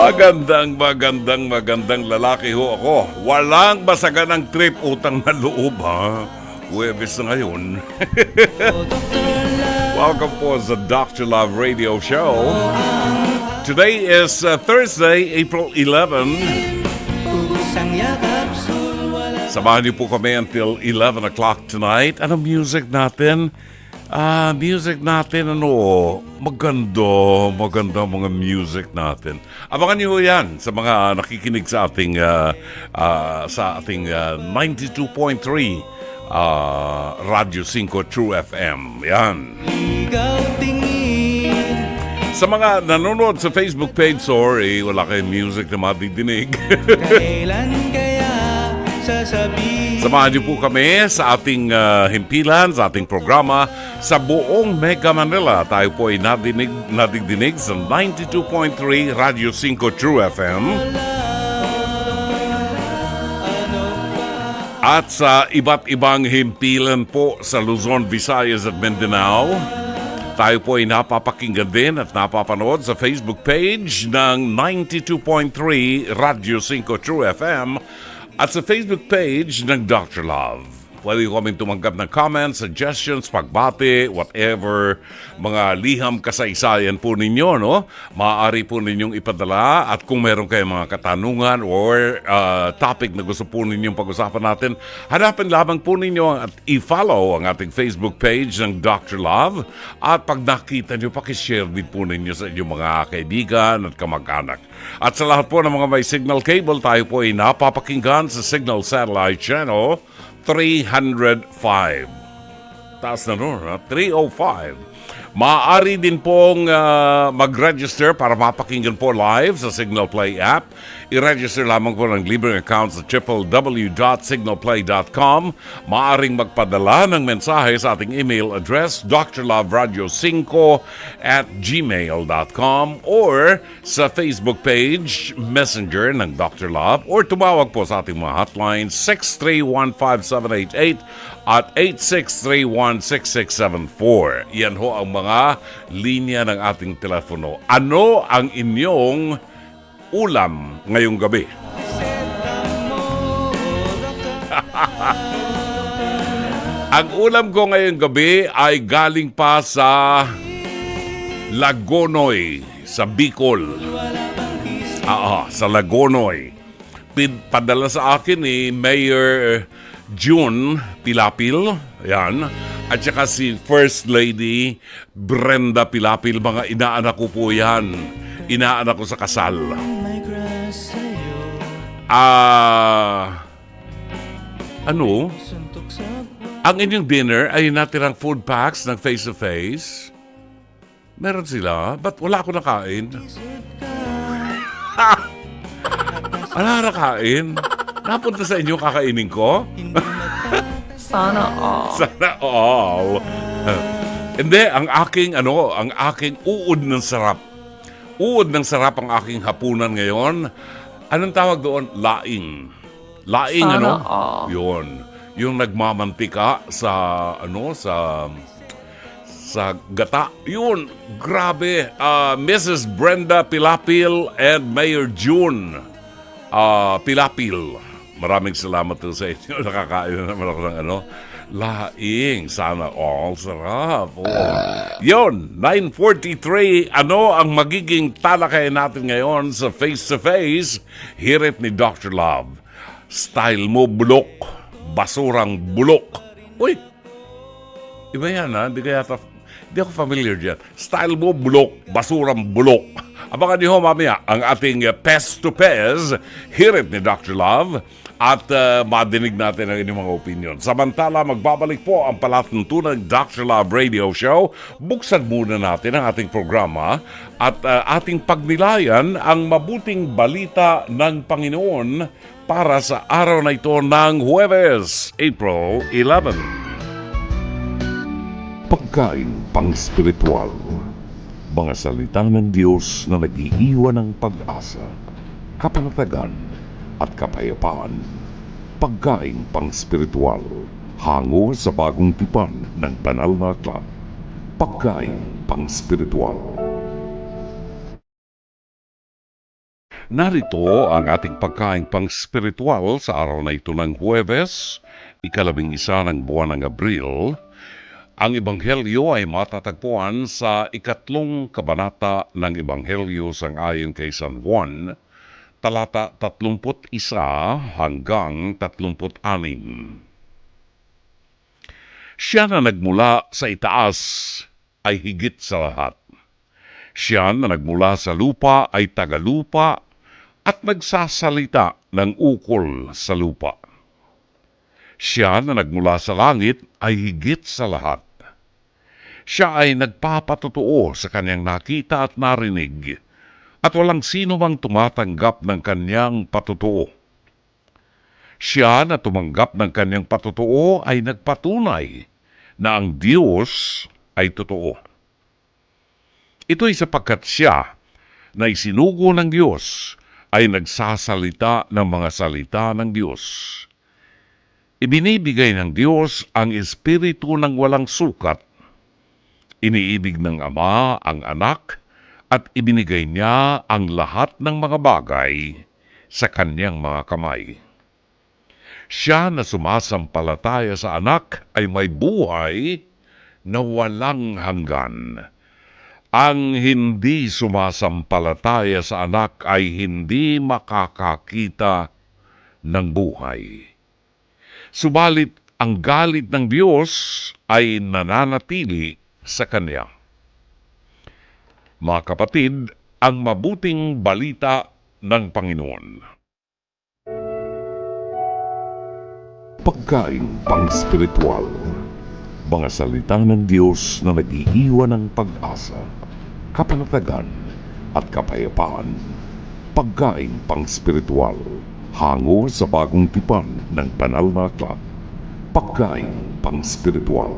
Magandang lalaki ho ako. Walang basagan ng trip utang na loob ha. Huwebes na ngayon. Welcome po sa Dr. Love Radio Show. Today is Thursday, April 11. Samahan niyo po kami until 11 o'clock tonight. Ano music natin? Music natin, maganda mga music natin. Abangan niyo yan sa mga nakikinig sa ating 92.3 Radyo 5 True FM. Yan. Sa mga nanonood sa Facebook page, sorry, wala kayong music na madidinig. Kailan kaya sasabihin? Samahan niyo po kami sa ating himpilan, sa ating programa sa buong Mega Manila. Tayo po ay nadidinig sa 92.3 Radio 5 True FM. At sa iba't ibang himpilan po sa Luzon, Visayas at Mindanao. Tayo po ay napapakinggan din at napapanood sa Facebook page ng 92.3 Radio 5 True FM at sa Facebook page ng Dr. Love. Pwede ko kaming tumanggap ng comments, suggestions, pagbati, whatever, mga liham kasaysayan po ninyo, no? Maaari po ninyong ipadala at kung meron kayong mga katanungan or topic na gusto po ninyong pag-usapan natin, hanapin lamang po ninyo at i-follow ang ating Facebook page ng Dr. Love at pag nakita nyo, pakishare din po ninyo sa inyong mga kaibigan at kamag-anak. At sa lahat po ng mga may signal cable, tayo po ay napapakinggan sa Signal Satellite Channel 305. Taas na nun, 305. Maaari din pong mag-register para mapakinggan po live sa Signal Play app. I-register lamang po ng libreng account sa www.signalplay.com. Maaaring magpadala ng mensahe sa ating email address drloveradio5@gmail.com or sa Facebook page Messenger ng Dr. Love or tumawag po sa ating mga hotline 6315788 at 86316674. Yan ho ang mga linya ng ating telepono. Ano ang inyong ulam ngayong gabi? Ang ulam ko ngayong gabi ay galing pa sa Lagonoy, sa Bicol. Sa Lagonoy. Padala sa akin ni Mayor June Pilapil, yan, at saka si First Lady Brenda Pilapil. Mga inaanak ko po yan. Inaanak ko sa kasal. Ang inyong dinner ay natirang food packs ng face-to-face. Meron sila. Ba't wala ako nakain? Wala nakain? Napunta sa inyo kakainin ko? Sana all. Sana all. Hindi, ang aking uod ng sarap. Uod ng sarap ang aking hapunan ngayon. Anong tawag doon? Laing. Laing, Sana all. Yun. Yung nagmamantika sa gata. Yun, grabe. Mrs. Brenda Pilapil and Mayor June Pilapil. Maraming salamat po sa inyo. Nakakain na naman ako ng laing. Sana all. Sarap. Yun, 9:43. Ano ang magiging talakayan natin ngayon sa Face-to-Face? Hirit ni Dr. Love. Style mo bulok. Basurang bulok. Uy! Iba yan ha? Hindi ako familiar dyan. Style mo bulok. Basurang bulok. Abangan niyo mamaya ang ating Pest to Pez. Hirit ni Dr. Love. At madinig natin ang inyong mga opinion. Samantala, magbabalik po ang palatuntunang Dr. Love Radio Show. Buksan muna natin ang ating programa at ating pagnilayan ang mabuting balita ng Panginoon para sa araw na ito ng Huwebes, April 11. Pagkain pang-spiritual. Mga salita ng Diyos na nag-iiwan ng pag-asa, kapanatagan, at kapayapaan. Pagkain pang-spiritual, hango sa bagong tipan ng banal na aklat. Pagkain pang-spiritual. Narito ang ating pagkain pang spiritual sa araw na ito ng Huwebes, ika-11 ng buwan ng Abril. Ang Ebanghelyo ay matatagpuan sa 3 kabanata ng Ebanghelyo sangayon kay San Juan, talata 31 hanggang 36. Siya na nagmula sa itaas ay higit sa lahat. Siya na nagmula sa lupa ay tagalupa at nagsasalita ng ukol sa lupa. Siya na nagmula sa langit ay higit sa lahat. Siya ay nagpapatotoo sa kanyang nakita at narinig, at walang sino mang tumatanggap ng kanyang patotoo. Siya na tumanggap ng kanyang patotoo ay nagpatunay na ang Diyos ay totoo. Ito'y sapagkat siya na isinugo ng Diyos ay nagsasalita ng mga salita ng Diyos. Ibinibigay ng Diyos ang Espiritu ng walang sukat. Iniibig ng Ama ang Anak at ibinigay niya ang lahat ng mga bagay sa kanyang mga kamay. Siya na sumasampalataya sa Anak ay may buhay na walang hanggan. Ang hindi sumasampalataya sa Anak ay hindi makakakita ng buhay. Subalit ang galit ng Diyos ay nananatili sa Kanya. Mga kapatid, ang mabuting balita ng Panginoon. Pagkain pang-spiritual. Mga salita ng Diyos na nag-iiwan ng pag-asa, kapanatagan at kapayapaan. Pagkain pang-spiritual, hango sa bagong tipan ng banal na aklat. Pagkain pang-spiritual.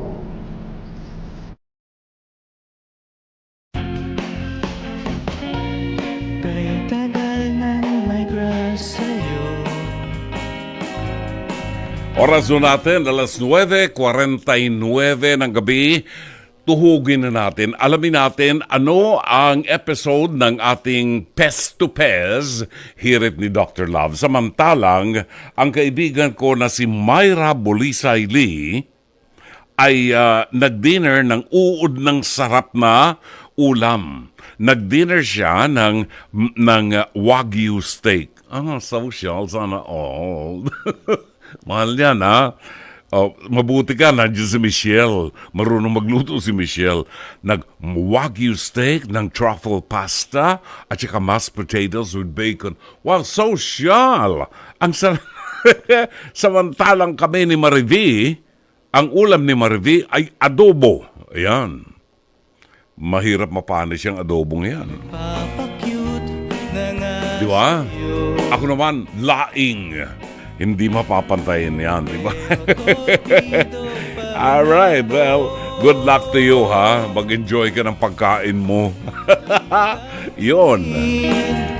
Kaya tagal nang may grasya sa'yo. Oras natin, alas 9:49 ng gabi. Tuhugin na natin, alamin natin ano ang episode ng ating Pest to Pez, hirit ni Dr. Love. Samantalang, ang kaibigan ko na si Myra Bulisay Lee ay nag-dinner ng uod ng sarap na ulam. Nag-dinner siya ng Wagyu steak. Social, sana all. Mahal yan, ha? Mabuti ka, nandiyan si Michelle. Marunong magluto si Michelle. Nag-Wagyu steak ng truffle pasta at saka mashed potatoes with bacon. Wow, social! Ang samantalang kami ni Marivi, ang ulam ni Marivi ay adobo. Ayan. Mahirap mapanis yung adobong yan. Di ba? Ako naman, laing. Hindi mapapantayin yan, di ba? Alright, well, good luck to you, ha? Mag-enjoy ka ng pagkain mo. Yun.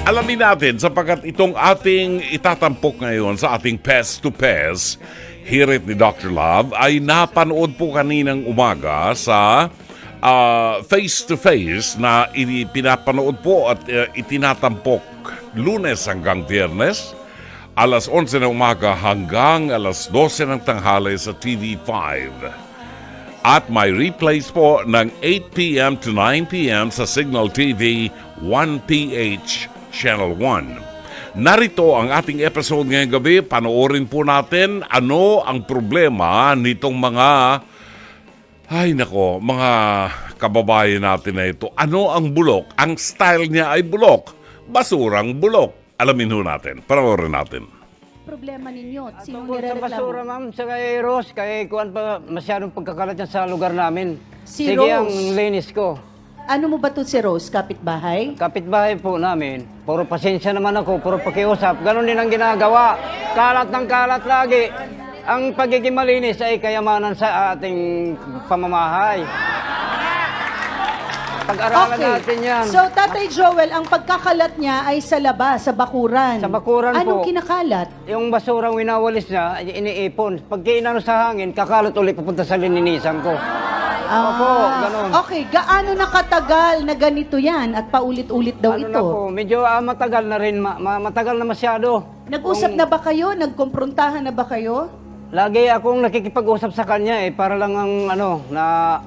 Alamin natin, sapagkat itong ating itatampok ngayon sa ating Pest to Pez, hirit ni Dr. Love, ay napanood po kaninang umaga sa face-to-face na pinapanood po at itinatampok Lunes hanggang Biyernes, alas 11 ng umaga hanggang alas 12 ng tanghali sa TV5. At may replays po ng 8 p.m. to 9 p.m. sa Signal TV 1PH Channel 1. Narito ang ating episode ngayong gabi. Panoorin po natin ano ang problema nitong mga mga kababayan natin na ito. Ano ang bulok? Ang style niya ay bulok. Basurang bulok. Alamin ho natin. Panoorin natin. Problema ninyo? Sinong Tungkol sa basura, nirereklamo? ma'am, sa kay Rose, kay kuwan pa masyadong pagkakalat yan sa lugar namin. Si Sige, Rose? ang linis ko. Ano mo ba to si Rose? Kapitbahay? Kapitbahay po namin, puro pasensya naman ako, puro pakiusap. Ganon din ang ginagawa. Kalat ng kalat lagi. Ang pagiging malinis ay kayamanan sa ating pamamahay. Pag-aralan natin yan. So, Tatay Joel, ang pagkakalat niya ay sa labas, sa bakuran. Sa bakuran po. Anong kinakalat? Yung basurang winawalis niya, iniipon. Pag kinano sa hangin, kakalat ulit papunta sa lininisan ko. Opo, ganun. Okay, gaano na katagal na ganito yan at paulit-ulit daw Ano ito? na po, medyo matagal na rin, matagal na masyado. Nag-usap na ba kayo? Nagkumprontahan na ba kayo? Lagi akong nakikipag-usap sa kanya para lang ang na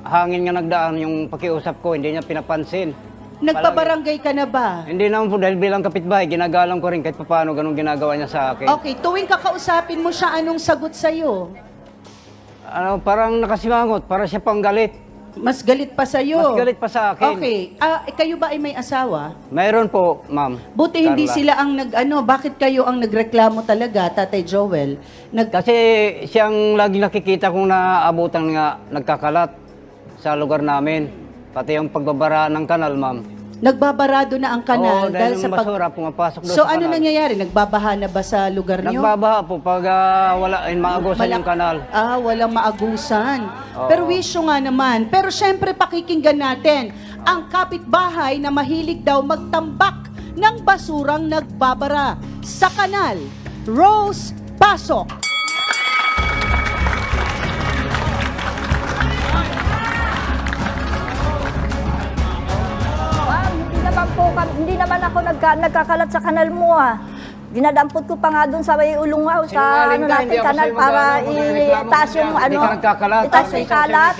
hangin nga nagdaan yung pakiusap ko, hindi niya pinapansin. Nagpabarangay ka na ba? Hindi naman po dahil bilang kapitbahay, ginagalang ko rin kahit paano ganun ginagawa niya sa akin. Okay, tuwing kakausapin mo siya, anong sagot sa'yo? Parang nakasimangot, para siya pang galit. Mas galit pa sa'yo? Mas galit pa sa akin. Okay, kayo ba ay may asawa? Mayroon po, ma'am. Buti hindi Carla. sila ang bakit kayo ang nagreklamo talaga, Tatay Joel? Kasi siyang lagi nakikita kong naabutan nga nagkakalat sa lugar namin. Pati yung pagbabara ng kanal, ma'am. Nagbabarado na ang kanal Oo, dahil yung basura pumapasok doon So sa ano kanal. nangyayari? Nagbabaha na ba sa lugar niyo? Nagbabaha po pag wala, maagusan yung kanal. Walang maagusan. Oo. Pero wisyo nga naman. Pero syempre pakikinggan natin ang kapitbahay na mahilig daw magtambak ng basurang nagbabara sa kanal. Rose, pasok! Ma'am, hindi naman ako nagkakalat sa kanal mo ah. Dinadampot ko pa nga doon sa may ulungaw sa Sinungaling ka, hindi natin ako kanal sa'yo para magreklamo itaas kasi yung hindi ka nagkakalat. itaas yung kalat.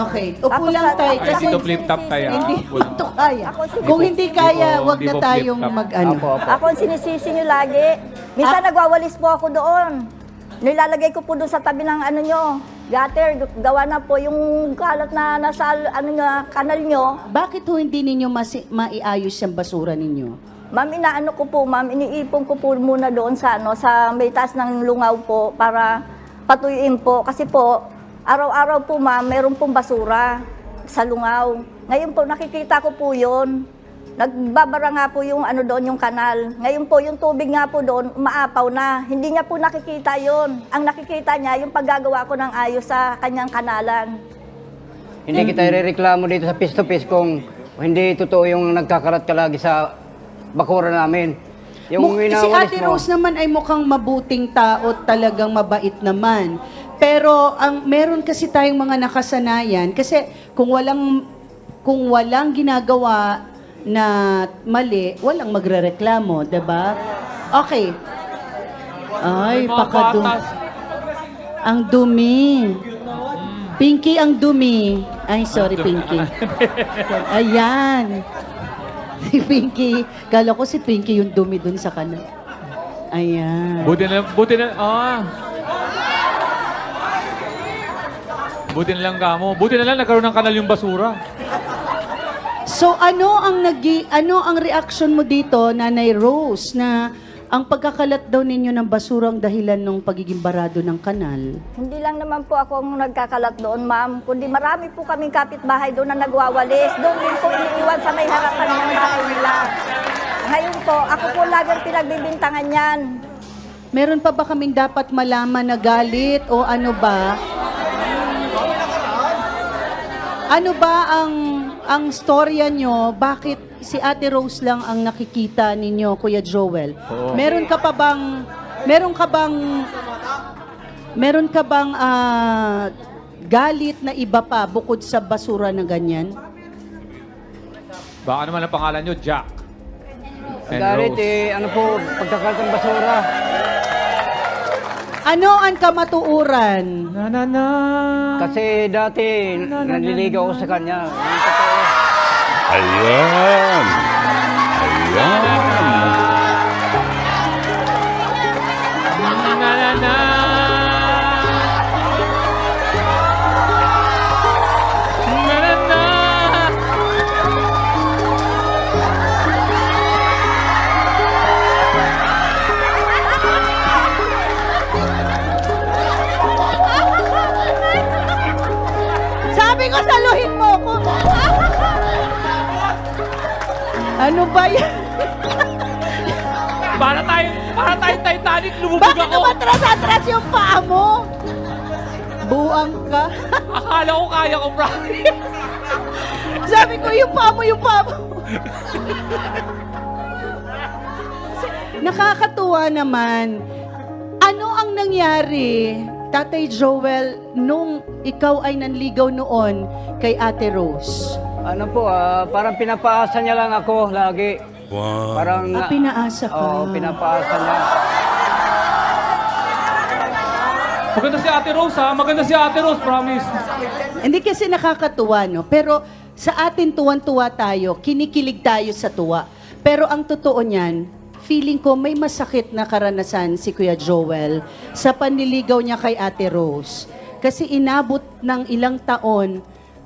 Okay, upo Ako lang sa- tayo. ako Kasi sa- flip top tayo. hindi mo ito kaya. Ako si- Kung hindi kaya, wag Hindi na mo tayong flip top. mag-ano. Opo, opo. Ako ang sinisisi niyo lagi. Minsan nagwawalis po ako doon. Nilalagay ko po doon sa tabi ng ano nyo. Gutter, gawa na po yung kalat na nasa kanal nyo. Bakit ho hindi ninyo maiayos yung basura ninyo? Ma'am, inaano ko po, ma'am, iniipon ko po muna doon sa sa may taas ng lungaw po para patuyuin po. Kasi po, araw-araw po, ma'am, meron pong basura sa lungaw. Ngayon po, nakikita ko po yun. Nagbabara nga po yung doon, yung kanal. Ngayon po, yung tubig nga po doon, umaapaw na. Hindi niya po nakikita yun. Ang nakikita niya, yung paggagawa ko ng ayos sa kanyang kanalan. Hindi kita irereklamo dito sa face to face kung hindi totoo yung nagkakalat ka lagi sa bakura namin. Si winawalis Ate mo, Rose naman ay mukhang mabuting tao, talagang mabait naman. Pero meron kasi tayong mga nakasanayan kasi kung walang ginagawa na mali, walang magrereklamo, 'di ba? Okay. Ay, pakadum. Ang dumi. Pinky ang dumi. Ay, sorry Pinky. Ayan. Si Pinky. Kala ko si Pinky yung dumi dun sa kanan. Ayan. Buti na lang kamo. Buti na lang nagkaroon ng kanal yung basura. So ano ang reaction mo dito, Nanay Rose, na ang pagkakalat daw ninyo ng basura ang dahilan ng pagiging barado ng kanal? Hindi lang naman po ako ang nagkakalat doon, ma'am. Kundi marami po kaming kapitbahay doon na nagwawalis. Doon din po iniiwan sa may harapan ng bahay nila. Ngayon po, ako po laging pinagbibintangan yan. Meron pa ba kaming dapat malaman na galit o ano ba? Ano ba ang storya nyo? Bakit si Ate Rose lang ang nakikita ninyo, Kuya Joel? Oo. Meron ka bang galit na iba pa bukod sa basura na ganyan? Baka naman ang pangalan nyo, Jack. And galit Rose. pagkakalat ng basura. Ano ang kamatuuran? Na. Kasi dati, nanliligaw ako sa kanya. Yung totoo. Ayan. Ayan. Na. Sabi ko, saluhin mo ko. Ano ba yan? Para tayo Titanic, lumubog Bakit ako. naman atras yung paa mo? Buang ka. Akala ko kaya ko, promise. Sabi ko, yung paa mo. Nakakatuwa naman. Ano ang nangyari Tatay Joel, nung ikaw ay nanligaw noon kay Ate Rose, Ano po, parang pinapaasa niya lang ako lagi. Wow. Parang, pinaasa ka. Oo, pinapaasa niya. Maganda si Ate Rose, ha? Maganda si Ate Rose, promise. Hindi kasi nakakatuwa, no? Pero sa atin tuwan-tuwa tayo, kinikilig tayo sa tuwa. Pero ang totoo niyan, feeling ko may masakit na karanasan si Kuya Joel sa panliligaw niya kay Ate Rose. Kasi inabot ng ilang taon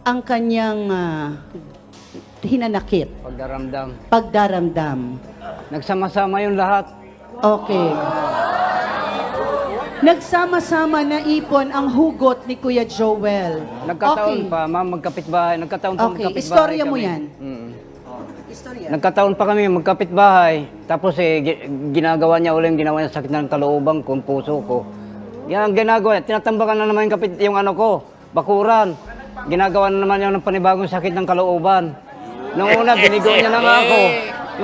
ang kanyang hinanakit, Pagdaramdam. pagdaramdam. Nagsama-sama yung lahat. Okay. Nagsama-sama na ipon ang hugot ni Kuya Joel. Nagkataon Okay. pa, ma'am, magkapitbahay. Nagkataon pa Okay, magkapitbahay istorya mo kami. yan. Nagkataon pa kami magkapitbahay. Tapos ginagawa niya ulit yung ginawa niya sakit ng kalooban ko, puso ko. Yan ang ginagawa niya. Tinatambakan na naman yung ano ko, bakuran. Ginagawa na naman niya ng panibagong sakit ng kalooban. Nung una, binigo niya na nga ako.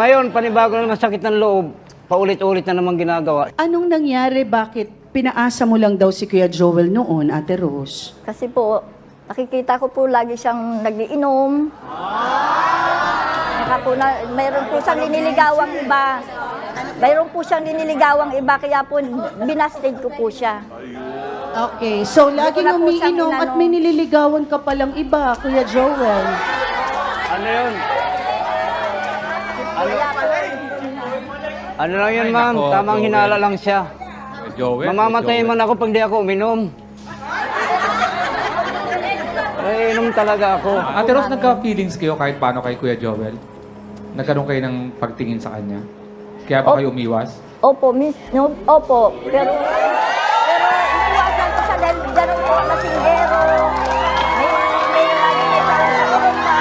Ngayon, panibago na naman sakit ng loob. Paulit-ulit na naman ginagawa. Anong nangyari? Bakit pinaasa mo lang daw si Kuya Joel noon, Ate Rose? Kasi po, nakikita ko po lagi siyang nagiinom. Saka po mayroon po siyang linililigawang iba. Mayroon po siyang linililigawang iba, kaya po binasted ko po siya. Okay, so laging Wala po siyang umiinom at inano. may nililigawan ka palang iba, Kuya Joel. Ano yun? Ano lang yun, ma'am? nako, Tamang Joel. hinala lang siya. Joel, Mamamatay Joel. man ako pag di ako uminom. Eh, inom talaga ako. Ate Rose, nagka-feelings kayo kahit paano kay Kuya Joel? Nagkaroon kayo ng pagtingin sa kanya? Kaya ba kayo umiwas? Opo, opo. Pero iniwasan ko siya dahil ganun po ang lasinggero. May lagi may parang sa corona.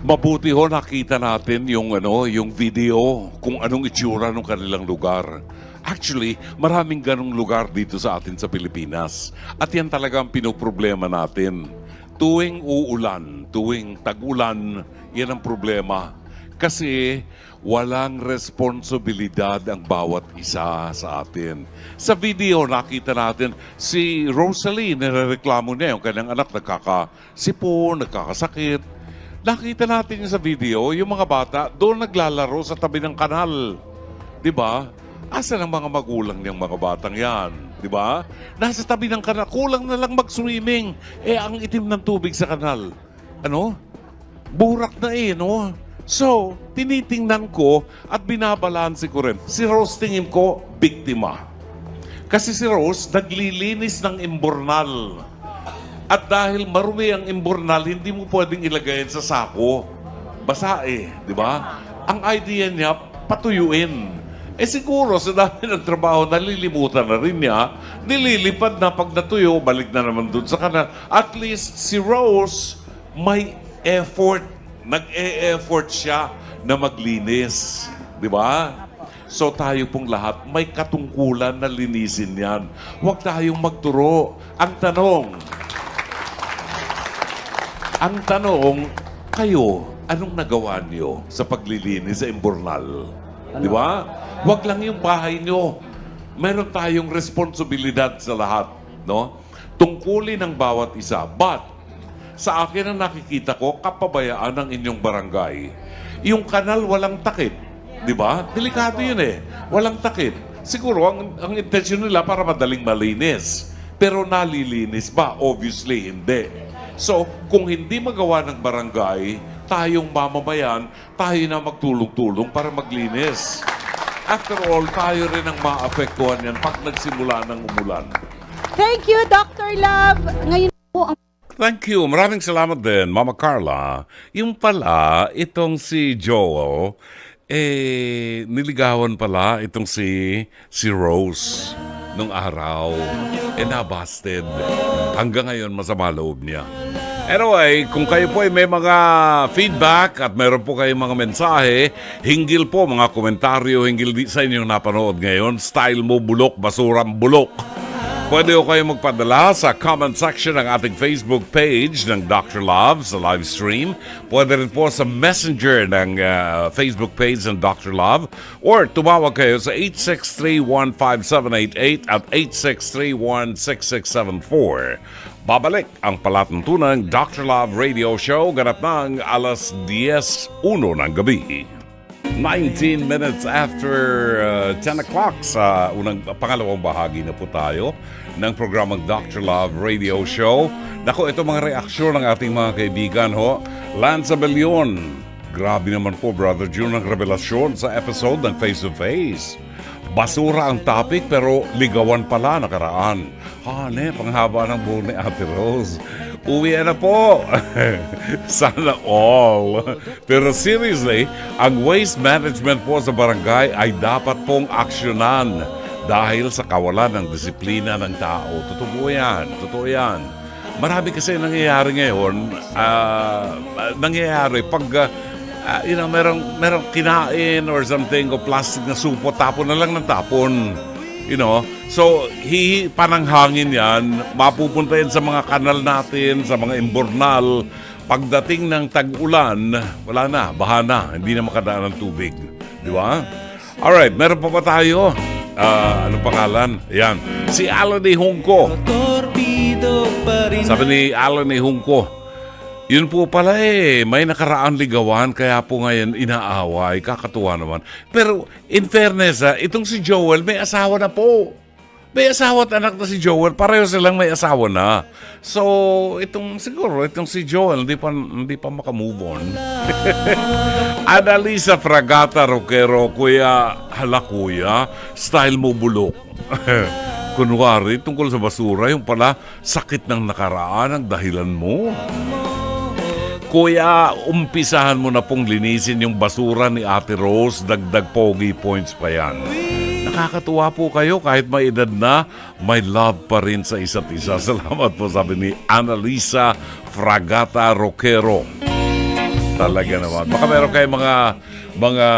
Mabuti ho nakita natin yung video kung anong itsura ng kanilang lugar. Actually, maraming ganong lugar dito sa atin sa Pilipinas. At yan talaga ang pinoproblema natin. Tuwing uulan, tuwing tag-ulan, yan ang problema. Kasi walang responsibilidad ang bawat isa sa atin. Sa video, nakita natin si Rosalie, nirereklamo niya yung kanyang anak nagkakasipon, nagkakasakit. Nakita natin yung sa video, yung mga bata doon naglalaro sa tabi ng kanal. 'Di ba? Asan ang mga magulang niyang mga batang yan? 'Di ba? Nasa tabi ng kanal, kulang na lang mag-swimming. Ang itim ng tubig sa kanal. Ano? Burak na no? So, tinitingnan ko at binabalanse ko rin. Si Rose tingin ko, biktima. Kasi si Rose naglilinis ng imbornal. At dahil marumi ang imbornal, hindi mo pwedeng ilagay sa sako. Basa di ba? Ang idea niya, patuyuin. Siguro sa dami ng trabaho, nalilimutan na rin niya, nililipad na pag natuyo, balik na naman dun sa kanal. At least si Rose, may effort. Nag-e-effort siya na maglinis. Di ba? So tayo pong lahat, may katungkulan na linisin yan. Huwag tayong magturo. Ang tanong, kayo, anong nagawa niyo sa paglilinis sa imbornal? Di ba? Huwag lang yung bahay niyo. Meron tayong responsibilidad sa lahat, no? Tungkulin ng bawat isa. But, sa akin ang nakikita ko, kapabayaan ng inyong barangay. Yung kanal walang takip. Di ba? Delikado yun Walang takip. Siguro, ang intensyon nila para madaling malinis. Pero nalilinis ba? Obviously, hindi. So, kung hindi magawa ng barangay, tayong mamamayan, tayo na magtulong-tulong para maglinis. After all, tayo rin ang maapektuhan yan pag nagsimula ng umulan. Thank you, Dr. Love. Ngayon po ang Thank you. Maraming salamat din, Mama Carla. Yung pala, itong si Joel, niligawan pala itong si Rose nung araw. Nabasted. Hanggang ngayon, masama loob niya. Anyway, kung kayo po ay may mga feedback at meron po kayong mga mensahe, hinggil po mga komentaryo, hinggil sa inyong napanood ngayon, style mo bulok, basurang bulok. Pwede ko kayo magpadala sa comment section ng ating Facebook page ng Dr. Love sa live stream. Pwede rin po sa messenger ng Facebook page ng Dr. Love. Or tumawag kayo sa 863-15788 at 863-16674. Babalik ang palatuntunang Dr. Love Radio Show ganap ng alas 10:01 ng gabi. 19 minutes after 10 o'clock sa pangalawang bahagi na po tayo ng programang Dr. Love Radio Show. Nako, ito mga reaksyon ng ating mga kaibigan ho. Lance Abellion, grabe naman po Brother June ang revelasyon sa episode ng Face to Face. Basura ang topic pero ligawan pala nakaraan. Panghaba ng buhok ni Ate Rose. Uwi na po. Sana all. Pero seriously, ang waste management po sa barangay ay dapat pong aksyonan dahil sa kawalan ng disiplina ng tao. Totoo yan. Marami kasi nangyayari ngayon, pag merong kinain or something o plastic na supo, tapon na lang ng tapon. So pananghangin yan, mapupunta yan sa mga kanal natin, sa mga imbornal. Pagdating ng tag-ulan, wala na, baha na, hindi na makadaan ng tubig. Di ba? Alright, meron pa ba tayo? Anong pangalan? Yan. Si Alan A. Hungko. Sabi ni Alan A. Hungko, yun po pala may nakaraang ligawan kaya po ngayon inaaway, kakatuwa naman. Pero in fairness, itong si Joel may asawa na po. May asawa at anak na si Joel, pareho silang may asawa na. So, itong si Joel hindi pa makamove on. Annalisa Fragata Roquero, kuya, style mo bulok. Kunwari, tungkol sa basura, yung pala sakit ng nakaraan ang dahilan mo. Kuya, umpisahan mo na pong linisin yung basura ni Ate Rose, dagdag pogi points pa yan. Nakakatuwa po kayo kahit may edad na, may love pa rin sa isa't isa. Salamat po, sabi ni Annalisa Fragata Roquero. Talaga naman. Baka meron kayong mga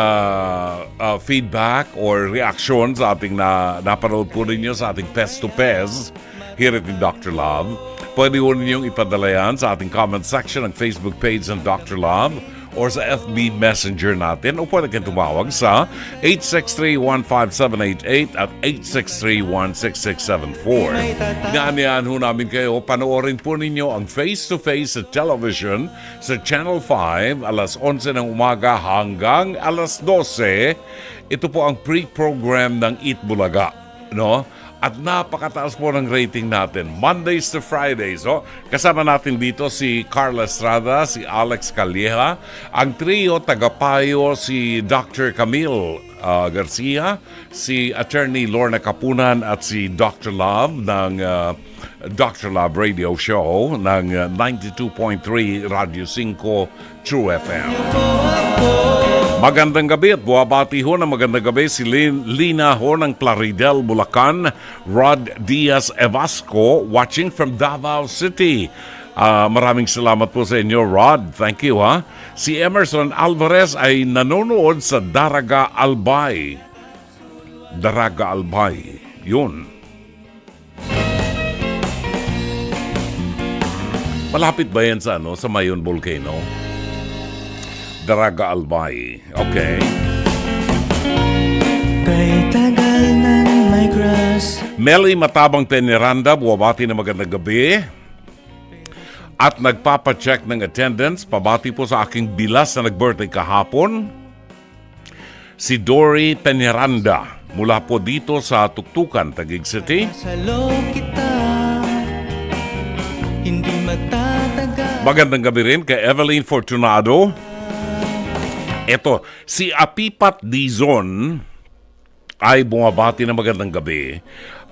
feedback or reaction sa ating napanood po ninyo sa ating Pest to Pez here at Dr. Love. Pwede po ninyong ipadala yan sa ating comment section ng Facebook page ng Dr. Love or sa FB Messenger natin, o pwede kayong tumawag sa 863-15788 at 863-16674. Ganyan ho namin kayo, panoorin po ninyo ang face-to-face sa television sa Channel 5 alas 11 ng umaga hanggang alas 12. Ito po ang pre-program ng Eat Bulaga, no? At napakataas po ng rating natin. Mondays to Fridays. Kasama natin dito si Carla Estrada, si Alex Calleja. Ang trio, tagapayo, si Dr. Camille Garcia, si Attorney Lorna Kapunan at si Dr. Love ng Dr. Love Radio Show ng 92.3 Radio 5 True FM. Magandang gabi at buwabati ho ng magandang gabi si Lina ho ng Plaridel, Bulacan. Rod Diaz Evasco watching from Davao City. Maraming salamat po sa inyo, Rod. Thank you, ha. Si Emerson Alvarez ay nanonood sa Daraga Albay. Daraga Albay. Yun. Malapit ba yan sa Mayon Volcano? Daraga Albay. Okay. Melly Matabang Teneranda, buwabati na magandang gabi. At nagpapacheck ng attendance, pabati po sa aking bilas na nag-birthday kahapon. Si Dory Teneranda, mula po dito sa Tuktukan, Taguig City. Magandang gabi rin kay Evelyn Fortunado. Eto, si Apipat Dizon ay bumabati na magandang gabi.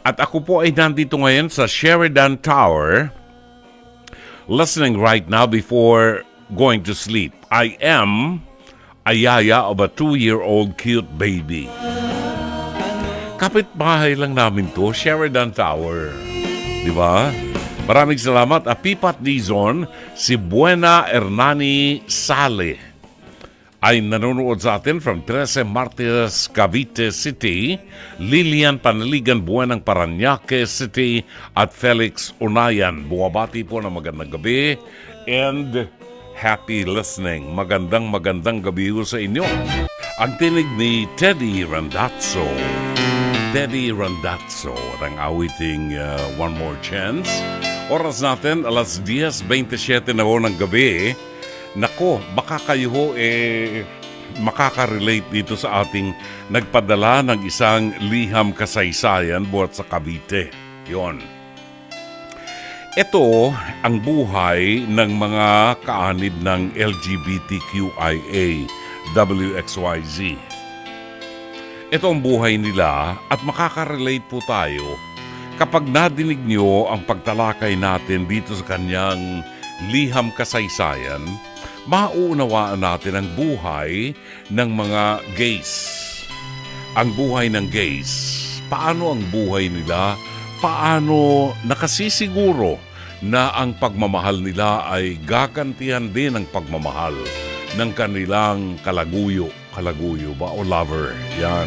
At ako po ay nandito ngayon sa Sheridan Tower, listening right now before going to sleep. I am a yaya of a 2-year-old cute baby. Kapitbahay lang namin to, Sheridan Tower. Di ba? Maraming salamat. Apipat Dizon, si Buena Hernani Sale. ay nanonood sa atin from 13 Martires, Cavite City, Lilian Panaligan Buenang Parañaque City, at Felix Unayan. Buwabati po ng magandang gabi and happy listening. Magandang gabi po sa inyo. Ang tinig ni Teddy Randazzo. Teddy Randazzo, ang awiting One More Chance. Oras natin, alas 10:27 na ho ng gabi. Nako, baka kayo ho makaka-relate dito sa ating nagpadala ng isang liham kasaysayan buhat sa Cavite. Yon. Ito ang buhay ng mga kaanib ng LGBTQIA, WXYZ. Ito ang buhay nila at makaka-relate po tayo kapag nadinig nyo ang pagtalakay natin dito sa kanyang liham kasaysayan. Mauunawaan natin ang buhay ng mga gays. Ang buhay ng gays. Paano ang buhay nila? Paano nakasisiguro na ang pagmamahal nila ay gagantihan din ang pagmamahal ng kanilang kalaguyo. Kalaguyo ba o lover? Yan.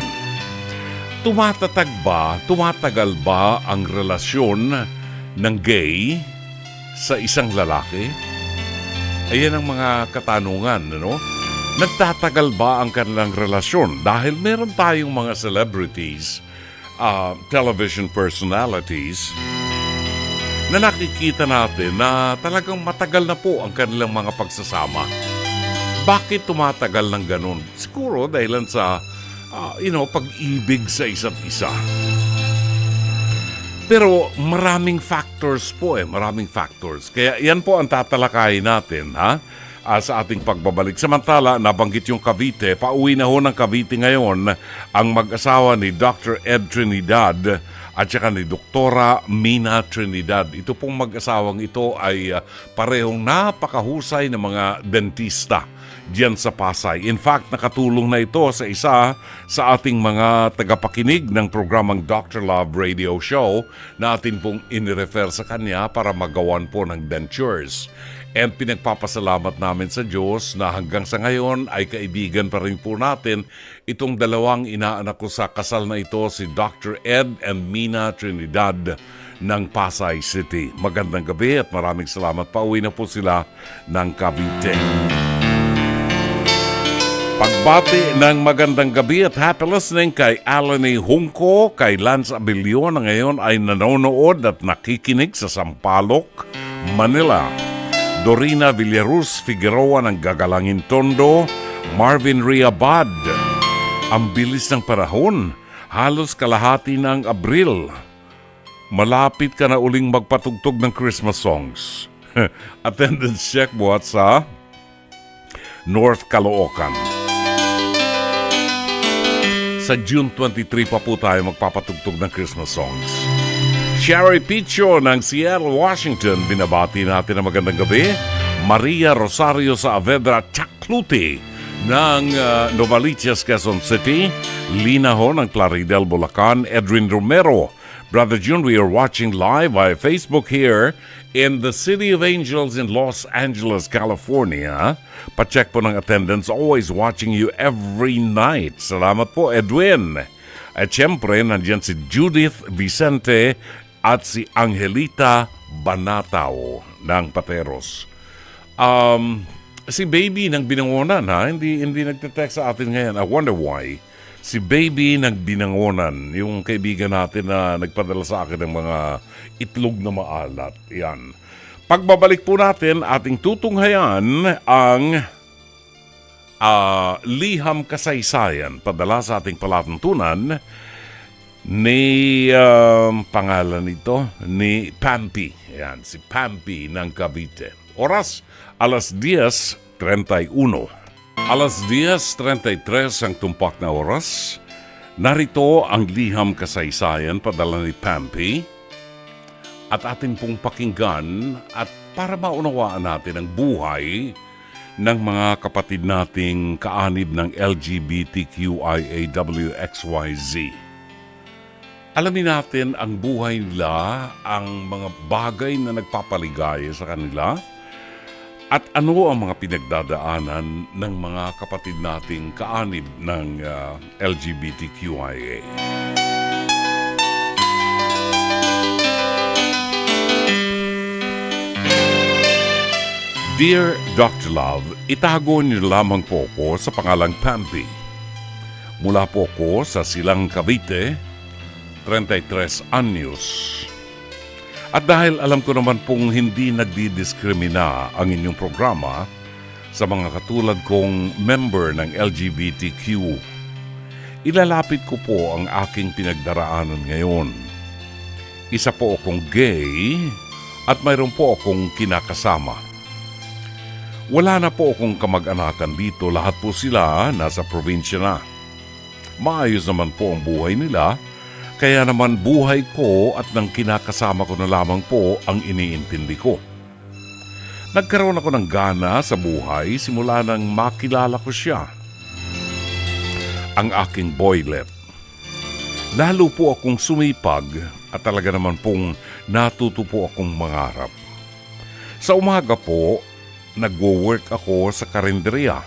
Tumatagal ba ang relasyon ng gay sa isang lalaki? Ayan ang mga katanungan, ano? Nagtatagal ba ang kanilang relasyon? Dahil meron tayong mga celebrities, television personalities, na nakikita natin na talagang matagal na po ang kanilang mga pagsasama. Bakit tumatagal ng ganun? Siguro dahilan sa, pag-ibig sa isa't isa. Pero maraming factors po maraming factors. Kaya yan po ang tatalakayin natin sa ating pagbabalik. Samantala, nabanggit yung Cavite. Pauwi na ho ng Cavite ngayon ang mag-asawa ni Dr. Ed Trinidad at saka ni Doktora Mina Trinidad. Ito pong mag-asawang ito ay parehong napakahusay na mga dentista diyan sa Pasay. In fact, nakatulong na ito sa isa sa ating mga tagapakinig ng programang Dr. Love Radio Show na atin pong inirefer sa kanya para magawan po ng dentures. And pinagpapasalamat namin sa Diyos na hanggang sa ngayon ay kaibigan pa rin po natin itong dalawang inaanak ko sa kasal na ito, si Dr. Ed and Mina Trinidad ng Pasay City. Magandang gabi at maraming salamat. Pauwi na po sila ng Cavite. Pagbati ng magandang gabi at happy listening kay Alani Hungko, kay Lance Abilio na ngayon ay nanonood at nakikinig sa Sampaloc, Manila. Dorina Villaruz Figueroa ng Gagalangin Tondo, Marvin Riabad. Ang bilis ng panahon, halos kalahati ng Abril. Malapit ka na uling magpatugtog ng Christmas songs. Attendance check buhat sa North Caloocan. Sa June 23 pa po tayo magpapatugtog ng Christmas songs. Sherry Picho ng Seattle, Washington, binabati natin ang magandang gabi. Maria Rosario sa Avedra, Chacluti ng Novaliches, Quezon City. Lina Ho ng Claridel, Bulacan. Edwin Romero. Brother June, we are watching live via Facebook here in the City of Angels in Los Angeles, California. Pacheck po ng attendance. Always watching you every night. Salamat po, Edwin. At syempre, nandiyan si Judith Vicente at si Angelita Banatao ng Pateros. Si Baby ng Binangonan, hindi nagte-text sa atin ngayon. I wonder why. Si Baby ng Binangonan, yung kaibigan natin na nagpadala sa akin ng mga itlog na maalat. Yan. Pagbabalik po natin, ating tutunghayan ang liham kasaysayan. Padala sa ating palatuntunan ni pangalan nito, ni Pampi. Yan, si Pampi ng Cavite. Oras, alas 10:31. Alas 10:33 ang tumpak na oras. Narito ang liham kasaysayan padala ni Pampi at atin pong pakinggan at para maunawaan natin ang buhay ng mga kapatid nating kaanib ng LGBTQIAWXYZ. Alamin natin ang buhay nila, ang mga bagay na nagpapaligaya sa kanila, At ano ang mga pinagdadaanan ng mga kapatid nating kaanib ng LGBTQIA? Dear Dr. Love, itago niyo lamang po ko sa pangalang Pampi. Mula po ko sa Silang Cavite, 33 anyos. At dahil alam ko naman pong hindi nagdidiskrimina ang inyong programa sa mga katulad kong member ng LGBTQ, ilalapit ko po ang aking pinagdaraanan ngayon. Isa po akong gay at mayroon po akong kinakasama. Wala na po akong kamag-anakan dito, lahat po sila nasa probinsya na. Maayos naman po ang buhay nila, kaya naman buhay ko at ng kinakasama ko na lamang po ang iniintindi ko. Nagkaroon ako ng gana sa buhay simula nang makilala ko siya. Ang aking boylet. Lalo po akong sumipag at talaga naman pong natuto po akong mangarap. Sa umaga po, nagwo-work ako sa karinderya.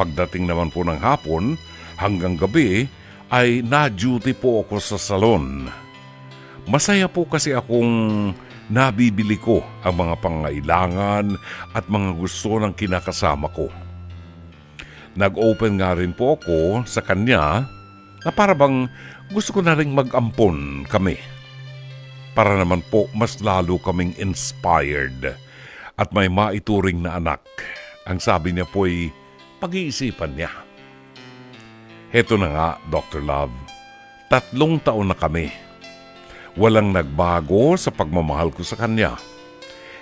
Pagdating naman po ng hapon, hanggang gabi, ay na-duty po ako sa salon. Masaya po kasi akong nabibili ko ang mga pangailangan at mga gusto ng kinakasama ko. Nag-open nga rin po ako sa kanya na para bang gusto ko na rin mag-ampon kami. Para naman po mas lalo kaming inspired at may maituring na anak. Ang sabi niya po'y pag-iisipan niya. Heto na nga, Dr. Love. 3 taon na kami. Walang nagbago sa pagmamahal ko sa kanya.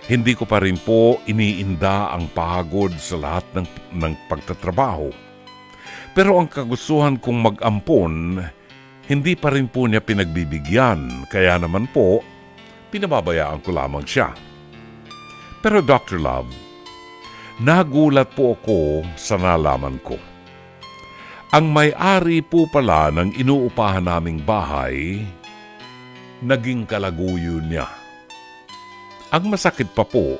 Hindi ko pa rin po iniinda ang pagod sa lahat ng pagtatrabaho. Pero ang kagustuhan kong mag-ampon, hindi pa rin po niya pinagbibigyan. Kaya naman po, pinababayaan ko lamang siya. Pero Dr. Love, nagulat po ako sa nalaman ko. Ang may-ari po pala ng inuupahan naming bahay, naging kalaguyo niya. Ang masakit pa po,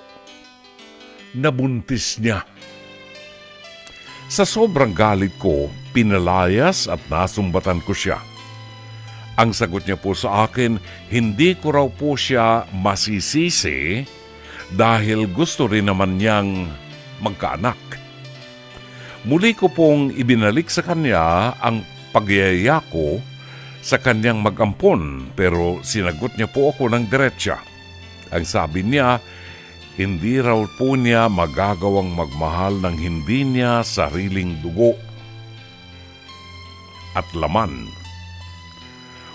nabuntis niya. Sa sobrang galit ko, pinalayas at nasumbatan ko siya. Ang sagot niya po sa akin, hindi ko raw po siya masisisi dahil gusto rin naman niyang magkaanak. Muli ko pong ibinalik sa kanya ang pagyaya ko sa kanyang mag-ampon pero sinagot niya po ako ng diretsa. Ang sabi niya, hindi raw po niya magagawang magmahal ng hindi niya sariling dugo at laman.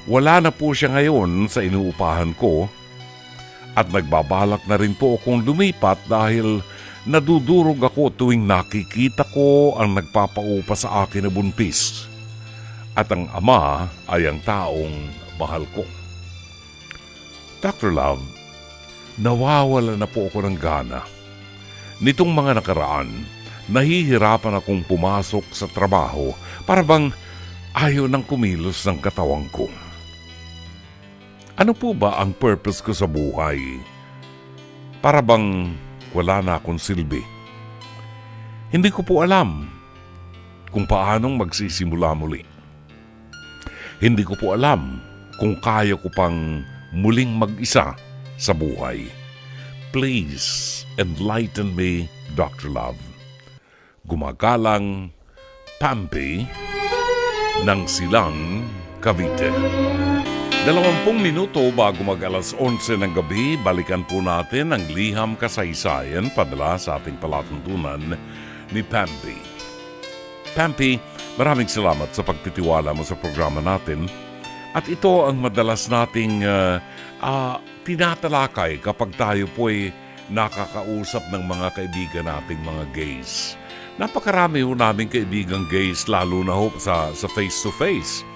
Wala na po siya ngayon sa inuupahan ko at nagbabalak na rin po akong lumipat dahil nadudurog ako tuwing nakikita ko ang nagpapaupa sa akin na buntis. At ang ama ay ang taong mahal ko. Dr. Love, nawawala na po ako ng gana. Nitong mga nakaraan, nahihirapan akong pumasok sa trabaho para bang ayaw nang kumilos ng katawang ko. Ano po ba ang purpose ko sa buhay? Para bang wala na akong silbi. Hindi ko po alam kung paanong magsisimula muli. Hindi ko po alam kung kaya ko pang muling mag-isa sa buhay. Please enlighten me, Dr. Love. Gumagalang Pampi ng Silang Cavite. 20 minuto bago mag-alas 11 ng gabi, balikan po natin ang liham kasaysayan padala sa ating palatuntunan ni Pampi. Pampi, maraming salamat sa pagtitiwala mo sa programa natin at ito ang madalas nating tinatalakay kapag tayo po'y nakakausap ng mga kaibigan nating mga gays. Napakarami ho naming kaibigang gays lalo na ho sa face-to-face.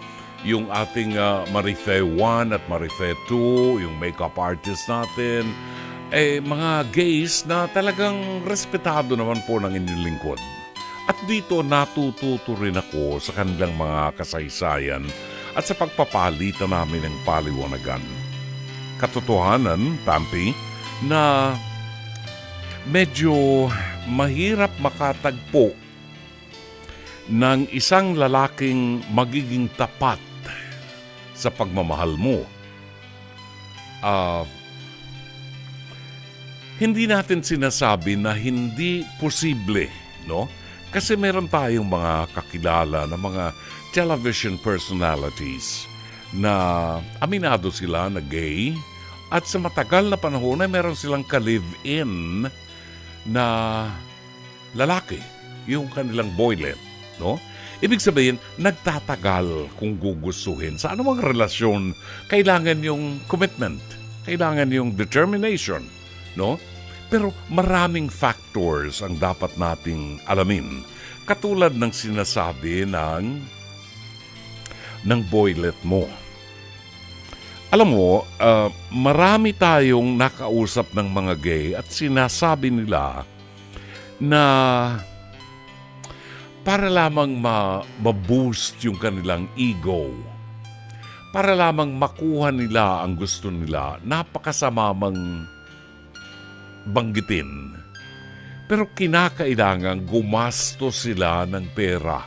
Yung ating Marife 1 at Marife 2, yung makeup artist natin, mga gays na talagang respetado naman po ng inyong lingkod. At dito natututo rin ako sa kanilang mga kasaysayan at sa pagpapalitan namin ng paliwanagan. Katotohanan, Pampi, na medyo mahirap makatagpo ng isang lalaking magiging tapat sa pagmamahal mo. Hindi natin sinasabi na hindi posible, no? Kasi meron tayong mga kakilala na mga television personalities na aminado sila na gay at sa matagal na panahon ay meron silang ka-live-in na lalaki, yung kanilang boylet, no? Ibig sabihin, nagtatagal kung gugustuhin. Sa anumang relasyon, kailangan yung commitment, kailangan yung determination, no? Pero maraming factors ang dapat nating alamin. Katulad ng sinasabi ng boylet mo. Alam mo, marami tayong nakausap ng mga gay at sinasabi nila na para lamang ma-boost yung kanilang ego, para lamang makuha nila ang gusto nila, napakasama mang banggitin. Pero kinakailangan gumasto sila ng pera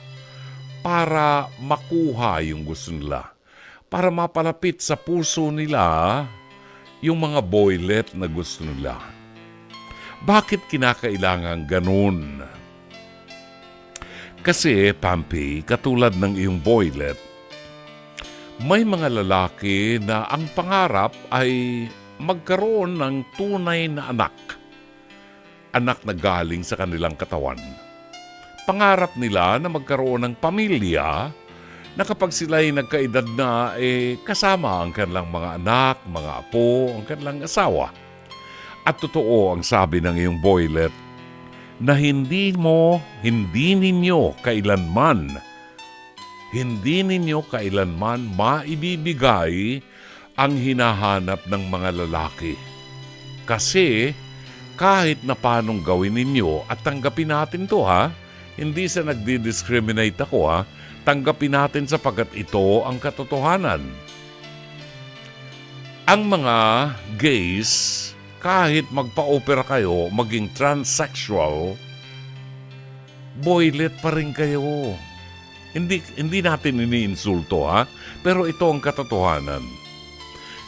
para makuha yung gusto nila. Para mapalapit sa puso nila yung mga boylet na gusto nila. Bakit kinakailangan ganun? Kasi, Pampi, katulad ng iyong boylet, may mga lalaki na ang pangarap ay magkaroon ng tunay na anak. Anak na galing sa kanilang katawan. Pangarap nila na magkaroon ng pamilya na kapag sila'y nagkaedad na, kasama ang kanilang mga anak, mga apo, ang kanilang asawa. At totoo ang sabi ng iyong boylet na hindi ninyo kailanman maibibigay ang hinahanap ng mga lalaki. Kasi kahit na paanong gawin ninyo, at tanggapin natin to ha, hindi sa nagdi-discriminate ako ha, tanggapin natin sapagkat ito ang katotohanan. Ang mga gays, kahit magpa-opera kayo, maging transsexual, boylet pa rin kayo. Hindi natin iniinsulto ha, pero ito ang katotohanan.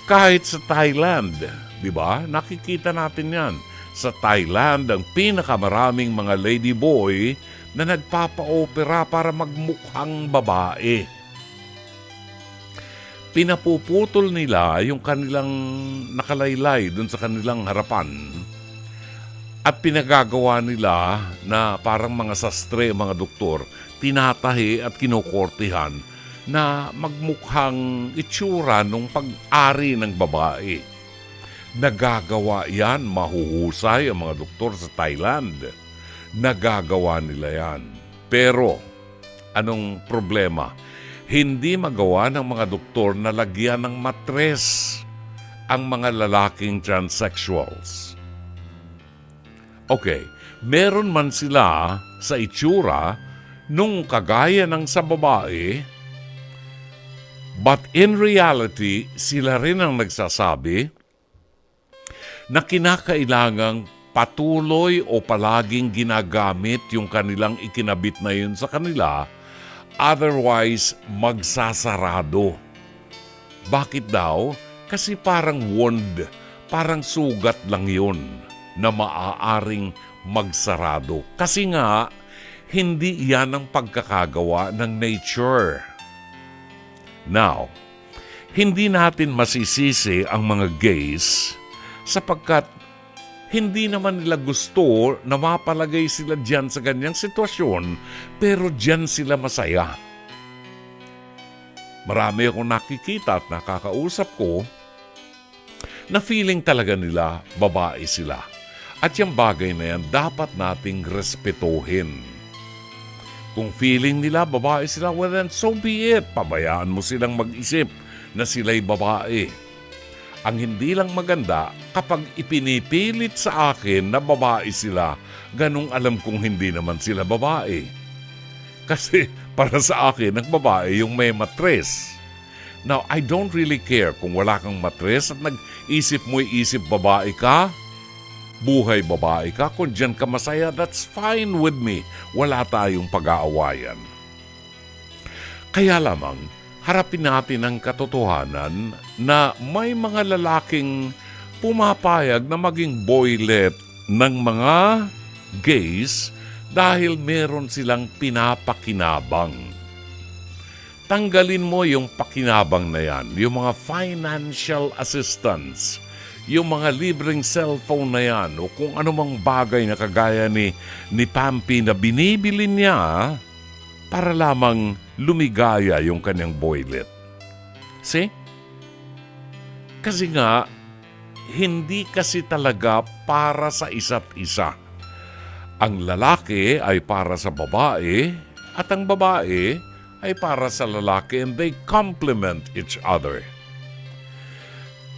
Kahit sa Thailand, di ba? Nakikita natin yan. Sa Thailand, ang pinakamaraming mga ladyboy na nagpapa-opera para magmukhang babae. Pinapuputol nila yung kanilang nakalaylay dun sa kanilang harapan at pinagagawa nila na parang mga sastre, mga doktor, tinatahi at kinukortihan na magmukhang itsura nung pag-ari ng babae. Nagagawa yan, mahuhusay ang mga doktor sa Thailand. Nagagawa nila yan. Pero, anong problema? Hindi magawa ng mga doktor na lagyan ng matres ang mga lalaking transsexuals. Okay, meron man sila sa itsura nung kagaya ng sa babae, but in reality, sila rin ang nagsasabi na kinakailangang patuloy o palaging ginagamit yung kanilang ikinabit na yun sa kanila, otherwise magsasarado. Bakit daw? Kasi parang wound, parang sugat lang yun na maaaring magsarado. Kasi nga, hindi yan ang pagkakagawa ng nature. Now, hindi natin masisisi ang mga gays sapagkat hindi naman nila gusto na mapalagay sila dyan sa ganyang sitwasyon, pero dyan sila masaya. Marami akong nakikita at nakakausap ko na feeling talaga nila babae sila. At yung bagay na yan dapat nating respetuhin. Kung feeling nila babae sila, well then so be it. Pabayaan mo silang mag-isip na sila'y babae. Ang hindi lang maganda kapag ipinipilit sa akin na babae sila, ganung alam kong hindi naman sila babae. Kasi para sa akin, ang babae yung may matres. Now, I don't really care kung wala kang matres at nag-isip mo'y isip babae ka. Buhay babae ka, kung dyan ka masaya, that's fine with me. Wala tayong pag-aawayan. Kaya lamang, harapin natin ang katotohanan na may mga lalaking pumapayag na maging boylet ng mga gays dahil meron silang pinapakinabang. Tanggalin mo yung pakinabang na yan, yung mga financial assistance, yung mga libreng cellphone na yan o kung anumang bagay na kagaya ni Pampi na binibili niya para lamang lumigaya yung kanyang boylet. See? Kasi nga, hindi kasi talaga para sa isa't isa. Ang lalaki ay para sa babae at ang babae ay para sa lalaki and they complement each other.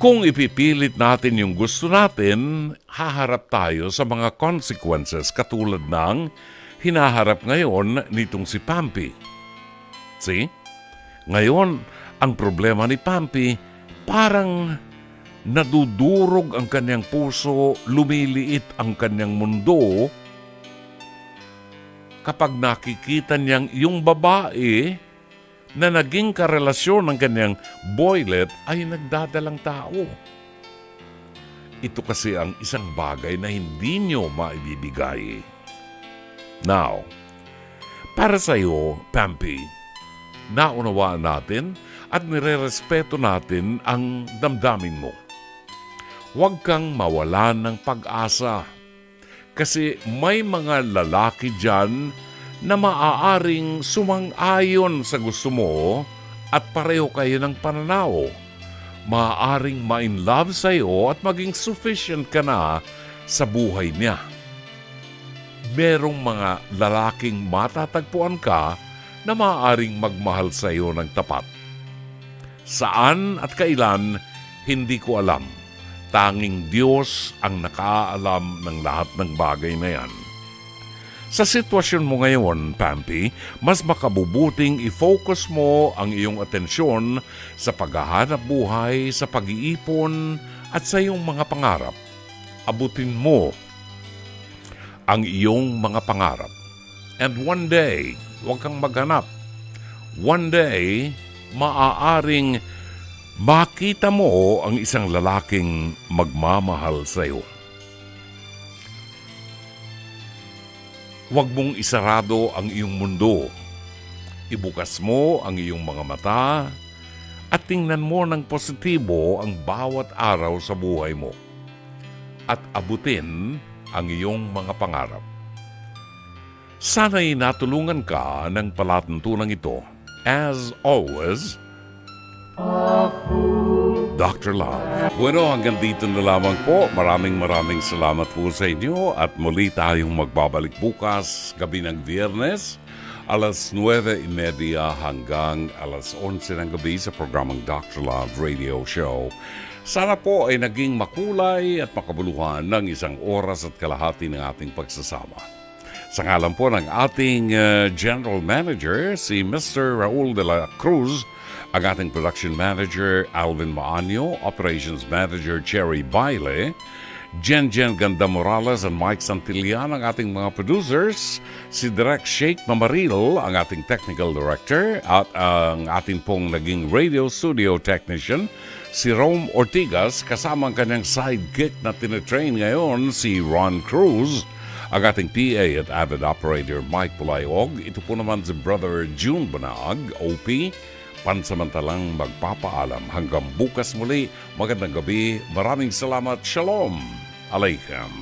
Kung ipipilit natin yung gusto natin, haharap tayo sa mga consequences katulad ng hinaharap ngayon nitong si Pampi. See? Ngayon, ang problema ni Pampi, parang nadudurog ang kanyang puso, lumiliit ang kanyang mundo kapag nakikita niyang yung babae na naging karelasyon ng kanyang boylet ay nagdadalang tao. Ito kasi ang isang bagay na hindi niyo maibibigay. Now, para sa iyo, Pampi, naunawaan natin at nirerespeto natin ang damdamin mo. Huwag kang mawalan ng pag-asa kasi may mga lalaki dyan na maaaring sumang-ayon sa gusto mo at pareho kayo ng pananaw. Maaaring ma-in love sa iyo at maging sufficient ka na sa buhay niya. Merong mga lalaking matatagpuan ka na maaaring magmahal sa iyo ng tapat. Saan at kailan, hindi ko alam. Tanging Diyos ang nakaalam ng lahat ng bagay na yan. Sa sitwasyon mo ngayon, Pampi, mas makabubuting i-focus mo ang iyong atensyon sa paghahanap buhay, sa pag-iipon at sa iyong mga pangarap. Abutin mo ang iyong mga pangarap. And one day, huwag kang maghanap. One day, maaaring makita mo ang isang lalaking magmamahal sa iyo. Huwag mong isarado ang iyong mundo. Ibukas mo ang iyong mga mata at tingnan mo ng positibo ang bawat araw sa buhay mo. At abutin ang iyong mga pangarap. Sana'y natulungan ka ng palatuntunan ito. As always, Dr. Love. Bueno, hanggang dito na lamang po. Maraming salamat po sa inyo at muli tayong magbabalik bukas, gabi ng Biyernes, alas 9:30 hanggang alas 11 ng gabi sa programang Dr. Love Radio Show. Sana po ay naging makulay at makabuluhan ng isang oras at kalahati ng ating pagsasama. Sa ngalan po ng ating General Manager, si Mr. Raul de la Cruz, ang ating Production Manager, Alvin Maanyo, Operations Manager, Cherry Baile, Jen Ganda Morales and Mike Santillan, ang ating mga producers, si Direk Sheikh Mamaril, ang ating Technical Director, at ang ating pong naging radio studio technician, si Rome Ortigas, kasama ang kanyang sidekick na tinetrain ngayon, si Ron Cruz, ang ating PA at avid operator, Mike Pulayog. Ito po naman si Brother June Banag, OP, pansamantalang magpapaalam. Hanggang bukas muli, magandang gabi. Maraming salamat. Shalom Aleichem.